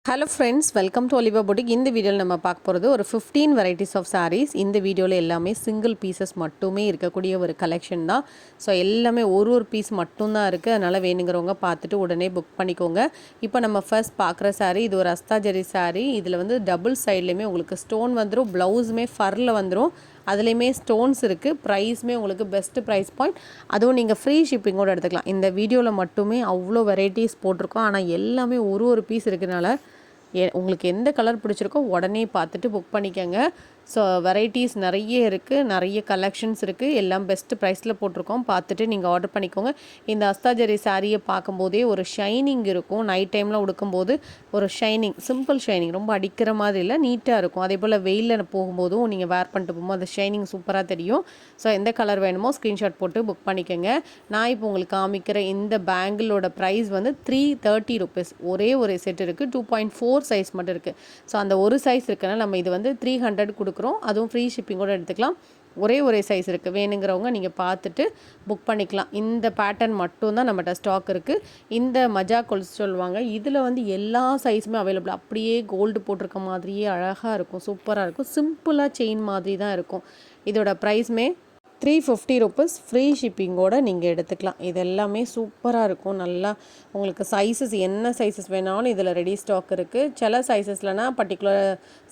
Hello friends, welcome to Oliva boutique. இந்த வீடியோவில் நம்ம பார்க்க போகிறது ஒரு 15 வெரைட்டிஸ் ஆஃப் சாரீஸ். இந்த வீடியோவில் எல்லாமே சிங்கிள் பீசஸ் மட்டுமே இருக்கக்கூடிய ஒரு கலெக்ஷன் தான். ஸோ எல்லாமே ஒரு பீஸ் மட்டும்தான் இருக்குது. அதனால் வேணுங்கிறவங்க பார்த்துட்டு உடனே புக் பண்ணிக்கோங்க. இப்போ நம்ம ஃபர்ஸ்ட் பார்க்குற சாரீ இது ஒரு அஸ்தாஜரி சாரீ. இதில் வந்து டபுள் சைட்லேயுமே உங்களுக்கு ஸ்டோன் வந்துடும். ப்ளவுஸுமே ஃபரில் வந்துடும். அதுலேயுமே ஸ்டோன்ஸ் இருக்குது. ப்ரைஸுமே உங்களுக்கு பெஸ்ட்டு ப்ரைஸ் பாயிண்ட். அதுவும் நீங்கள் ஃப்ரீ ஷிப்பிங்கோடு எடுத்துக்கலாம். இந்த வீடியோவில் மட்டுமே அவ்வளோ வெரைட்டிஸ் போட்டிருக்கோம். ஆனால் எல்லாமே ஒரு பீஸ் இருக்கிறதுனால உங்களுக்கு எந்த கலர் பிடிச்சிருக்கோ உடனே பார்த்துட்டு புக் பண்ணிக்கோங்க. ஸோ வெரைட்டிஸ் நிறைய இருக்குது, நிறைய கலெக்ஷன்ஸ் இருக்குது. எல்லாம் பெஸ்ட்டு ப்ரைஸில் போட்டிருக்கோம். பார்த்துட்டு நீங்கள் ஆர்டர் பண்ணிக்கோங்க. இந்த அஸ்தாஜரி சாரியை பார்க்கும்போதே ஒரு ஷைனிங் இருக்கும். நைட் டைமில் உடுக்கும்போது ஒரு ஷைனிங், சிம்பிள் ஷைனிங், ரொம்ப அடிக்கிற மாதிரி இல்லை, நீட்டாக இருக்கும். அதே போல் வெயிலில் போகும்போதும் நீங்கள் வேர் பண்ணிட்டு போகும்போது அந்த ஷைனிங் சூப்பராக தெரியும். ஸோ எந்த கலர் வேணுமோ ஸ்க்ரீன்ஷாட் போட்டு புக் பண்ணிக்கோங்க. நான் இப்போ உங்களுக்கு காமிக்கிற இந்த பேங்கிளோட ப்ரைஸ் வந்து 330 ருபீஸ். ஒரு செட் இருக்குது. 2.4 சைஸ் மட்டும் இருக்குது. ஸோ அந்த ஒரு சைஸ் இருக்குன்னா நம்ம இது வந்து 300 கொடுக்குறோம். அதுவும் ஃப்ரீ ஷிப்பிங்கோடு எடுத்துக்கலாம். ஒரே சைஸ் இருக்குது. வேணுங்கிறவங்க நீங்கள் பார்த்துட்டு புக் பண்ணிக்கலாம். இந்த பேட்டர்ன் மட்டும்தான் நம்மகிட்ட ஸ்டாக் இருக்குது. இந்த மஜா கொலுசு சொல்லுவாங்க. இதில் வந்து எல்லா சைஸுமே அவைலபிள். அப்படியே கோல்டு போட்டிருக்க மாதிரியே அழகாக இருக்கும், சூப்பராக இருக்கும். சிம்பிளாக செயின் மாதிரி தான் இருக்கும். இதோட ப்ரைஸ்மே 350 ருபீஸ். ஃப்ரீ ஷிப்பிங்கோடு நீங்கள் எடுத்துக்கலாம். இது எல்லாமே சூப்பராக இருக்கும். நல்லா உங்களுக்கு சைஸஸ் என்ன சைஸஸ் வேணாலும் இதில் ரெடி ஸ்டாக் இருக்குது. சில சைஸஸ்லனா பர்டிகுலர்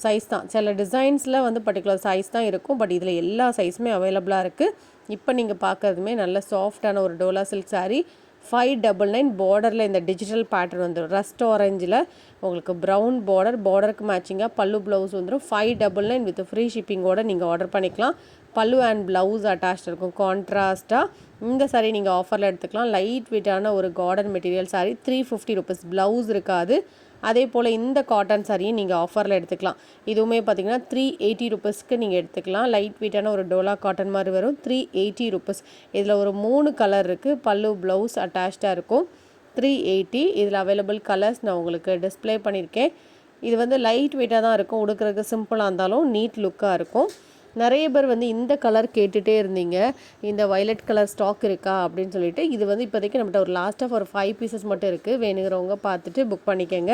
சைஸ் தான், சில டிசைன்ஸில் வந்து பர்டிகுலர் சைஸ் தான் இருக்கும். பட் இதில் எல்லா சைஸுமே அவைலபிளாக இருக்குது. இப்போ நீங்கள் பார்க்குறதுமே நல்ல சாஃப்டான ஒரு டோலா சில்க் சாரீ. 599 பார்டரில் இந்த டிஜிட்டல் பேட்டர்ன் வந்துடும். ரஸ்ட் ஆரஞ்சில் உங்களுக்கு ப்ரௌன் பார்டருக்கு மேட்சிங்காக பல்லு ப்ளவுஸ் வந்துடும். 599 வித் ஃப்ரீ ஷிப்பிங்கோடு நீங்கள் ஆர்டர் பண்ணிக்கலாம். பல்லு அண்ட் ப்ளவுஸ் அட்டாச்ட் இருக்கும் கான்ட்ராஸ்ட்டாக. இந்த சாரீ நீங்கள் ஆஃபரில் எடுத்துக்கலாம். லைட் வெயிட்டான ஒரு garden material sari. 350 rupees. Blouse இருக்காது. அதே போல் இந்த காட்டன் சாரியும் நீங்கள் ஆஃபரில் எடுத்துக்கலாம். இதுவுமே பார்த்திங்கன்னா 380 ருபீஸ்க்கு நீங்கள் எடுத்துக்கலாம். லைட் வெயிட்டான ஒரு டோலா காட்டன் மாதிரி வரும். 380 ருபீஸ். இதில் ஒரு 3 கலர் இருக்குது. பல்லு ப்ளவுஸ் அட்டாச்சாக இருக்கும். 380. இதில் அவைலபிள் கலர்ஸ் நான் உங்களுக்கு டிஸ்பிளே பண்ணியிருக்கேன். இது வந்து லைட் வெயிட்டாக தான் இருக்கும். உடுக்கிறதுக்கு சிம்பிளாக இருந்தாலும் நீட் லுக்காக இருக்கும். நிறைய பேர் வந்து இந்த கலர் கேட்டுகிட்டே இருந்தீங்க, இந்த வயலட் கலர் ஸ்டாக் இருக்கா அப்படின்னு சொல்லிட்டு. இது வந்து இப்போதைக்கு நம்மகிட்ட ஒரு லாஸ்ட்டாக ஒரு 5 பீசஸ் மட்டும் இருக்குது. வேணுங்கிறவங்க பார்த்துட்டு புக் பண்ணிக்கோங்க.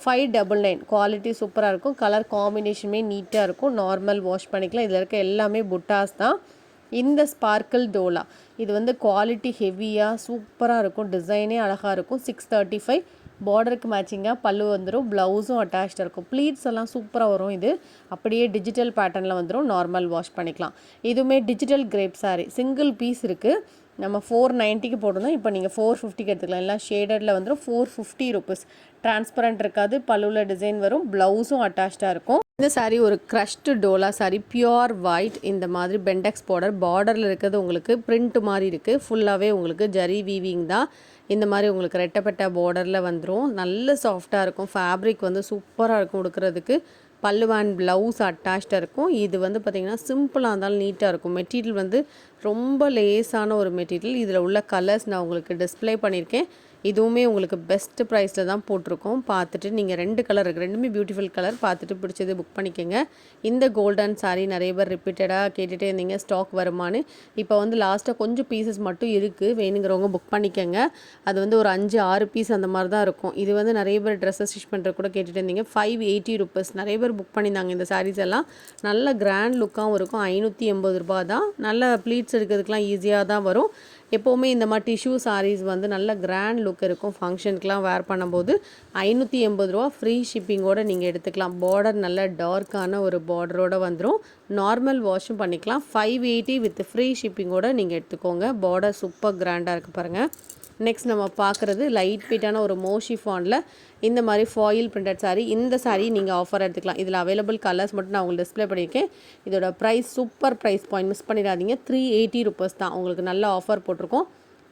599. குவாலிட்டி சூப்பராக இருக்கும். கலர் காம்பினேஷனுமே நீட்டாக இருக்கும். நார்மல் வாஷ் பண்ணிக்கலாம். இதில் இருக்க எல்லாமே புட்டாஸ் தான். இந்த ஸ்பார்க்கிள் டோலா இது வந்து குவாலிட்டி ஹெவியாக சூப்பராக இருக்கும். டிசைனே அழகாக இருக்கும். 635. பார்டருக்கு மேட்சிங்காக பல்லு வந்துடும். ப்ளவுஸும் அட்டாச்சாக இருக்கும். ப்ளீட்ஸ் எல்லாம் சூப்பராக வரும். இது அப்படியே டிஜிட்டல் பேட்டர்னில் வந்துடும். நார்மல் வாஷ் பண்ணிக்கலாம். இதுவுமே digital crepe sari. Single piece இருக்குது. நம்ம 490க்கு போட்டிருந்தோம். இப்போ நீங்கள் 450க்கு எடுத்துக்கலாம். எல்லாம் ஷேடடில் வந்துடும். 450 ருபீஸ். டிரான்ஸ்பரண்ட் இருக்காது. பல்லுவில் டிசைன் வரும். ப்ளவுஸும் அட்டாச்சாக இருக்கும். இந்த சாரீ ஒரு crushed Dola sari. Pure white. இந்த மாதிரி பெண்டெக்ஸ் பார்டரில் இருக்கிறது உங்களுக்கு பிரிண்ட் மாதிரி இருக்குது. ஃபுல்லாகவே உங்களுக்கு ஜரி வீவிங் தான். இந்த மாதிரி உங்களுக்கு ரெட்டப்பட்ட பார்டரில் வந்துடும். நல்ல சாஃப்டாக இருக்கும். ஃபேப்ரிக் வந்து சூப்பராக இருக்கும் உடுக்கிறதுக்கு. பல்லு அண்ட் ப்ளவுஸ் அட்டாச்சாக இருக்கும். இது வந்து பார்த்திங்கன்னா சிம்பிளாக இருந்தாலும் நீட்டாக இருக்கும். மெட்டீரியல் வந்து ரொம்ப லேஸான ஒரு மெட்டீரியல். இதில் உள்ள கலர்ஸ் நான் உங்களுக்கு டிஸ்பிளே பண்ணியிருக்கேன். இதுவுமே உங்களுக்கு பெஸ்ட்டு ப்ரைஸில் தான் போட்டிருக்கோம். பார்த்துட்டு நீங்கள் 2 கலர் இருக்குது. ரெண்டுமே பியூட்டிஃபுல் கலர். பார்த்துட்டு பிடிச்சது புக் பண்ணிக்கோங்க. இந்த கோல்டன் சாரீ நிறைய பேர் ரிப்பீட்டடாக கேட்டுகிட்டே இருந்தீங்க ஸ்டாக் வருமானு. இப்போ வந்து லாஸ்ட்டாக கொஞ்சம் பீசஸ் மட்டும் இருக்குது. வேணுங்கிறவங்க புக் பண்ணிக்கோங்க. அது வந்து ஒரு 5-6 பீஸ் அந்த மாதிரி தான் இருக்கும். இது வந்து நிறைய பேர் ட்ரெஸ்ஸஸ் ஸ்டிச் பண்ணுறது கூட கேட்டுகிட்டு இருந்தீங்க. 580 ருபீஸ். நிறைய பேர் புக் பண்ணியிருந்தாங்க. இந்த சாரீஸ் எல்லாம் நல்ல கிராண்ட் லுக்காகவும் இருக்கும். 580 ரூபா தான். நல்ல ப்ளீட்ஸ் எடுக்கிறதுக்கெலாம் ஈஸியாக தான் வரும். எப்போவுமே இந்த மாதிரி டிஷ்யூ சாரீஸ் வந்து நல்ல கிராண்ட் லுக் இருக்கும். ஃபங்க்ஷனுக்குலாம் வேர் பண்ணும்போது 580 ரூபா. ஃப்ரீ ஷிப்பிங்கோடு நீங்கள் எடுத்துக்கலாம். பார்டர் நல்ல டார்க்கான ஒரு பார்டரோடு வந்துடும். நார்மல் வாஷும் பண்ணிக்கலாம். 580 வித் ஃப்ரீ ஷிப்பிங்கோடு நீங்கள் எடுத்துக்கோங்க. பார்டர் சூப்பர் கிராண்டாக இருக்குது பாருங்கள். நெக்ஸ்ட் நம்ம பார்க்குறது லைட் வெயிட்டான ஒரு மோஷிஃபானில் இந்த மாதிரி ஃபாயில் பிரிண்டட் சாரீ. இந்த சாரீ நீங்கள் ஆஃபர் எடுத்துக்கலாம். இதில் அவைலபிள் கலர்ஸ் மட்டும் நான் உங்களுக்கு டிஸ்பிளே பண்ணியிருக்கேன். இதோட price super price point, miss பண்ணிடாதீங்க. 380 ருபீஸ் தான். உங்களுக்கு நல்ல ஆஃபர் போட்டிருக்கோம்.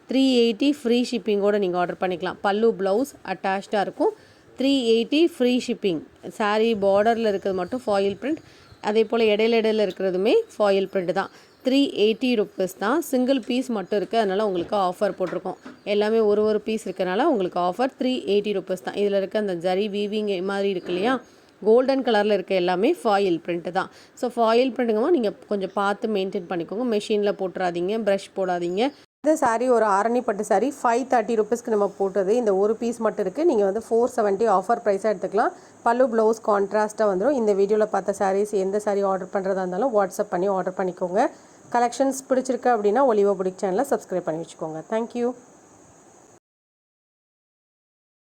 380 ஃப்ரீ ஷிப்பிங்கோடு நீங்கள் ஆர்டர் பண்ணிக்கலாம். பல்லு ப்ளவுஸ் அட்டாச்சாக இருக்கும். 380 ஃப்ரீ ஷிப்பிங். சாரீ பார்டரில் இருக்கிறது மட்டும் ஃபாயில் பிரிண்ட். அதே போல் இடையில இருக்கிறதுமே ஃபாயில் பிரிண்ட் தான். 380 ருபீஸ் தான். சிங்கிள் பீஸ் மட்டும் இருக்குது. அதனால் உங்களுக்கு ஆஃபர் போட்டிருக்கோம். எல்லாமே ஒரு பீஸ் இருக்கிறனால உங்களுக்கு ஆஃபர் 380 ருபீஸ் தான். இதில் இருக்க அந்த ஜரி வீவிங் மாதிரி இருக்கு இல்லையா, கோல்டன் கலரில் இருக்க எல்லாமே ஃபாயில் பிரிண்ட்டு தான். ஸோ ஃபாயில் பிரிண்ட்டுங்கம்மா நீங்கள் கொஞ்சம் பார்த்து மெயின்டைன் பண்ணிக்கோங்க. மெஷினில் போட்டுறாதீங்க, ப்ரஷ் போடாதீங்க. இந்த சாரீ ஒரு ஆரணி பட்டு சாரீ 530 ருபீஸ்க்கு நம்ம போட்டது. இந்த ஒரு பீஸ் மட்டும் இருக்குது. நீங்கள் வந்து 470 ஆஃபர் ப்ரைஸாக எடுத்துக்கலாம். பல்லு ப்ளவுஸ் கான்ட்ராஸ்ட்டாக வந்துடும். இந்த வீடியோவில் பார்த்த சாரீஸ் எந்த சாரீ ஆர்டர் பண்ணுறதா இருந்தாலும் வாட்ஸ்அப் பண்ணி ஆர்டர் பண்ணிக்கோங்க. கலெக்ஷன்ஸ் பிடிச்சிருக்கு அப்படின்னா ஒலிவா புட்டிக் சேனலை சப்ஸ்கிரைப் பண்ணி வச்சுக்கோங்க. தேங்க்யூ.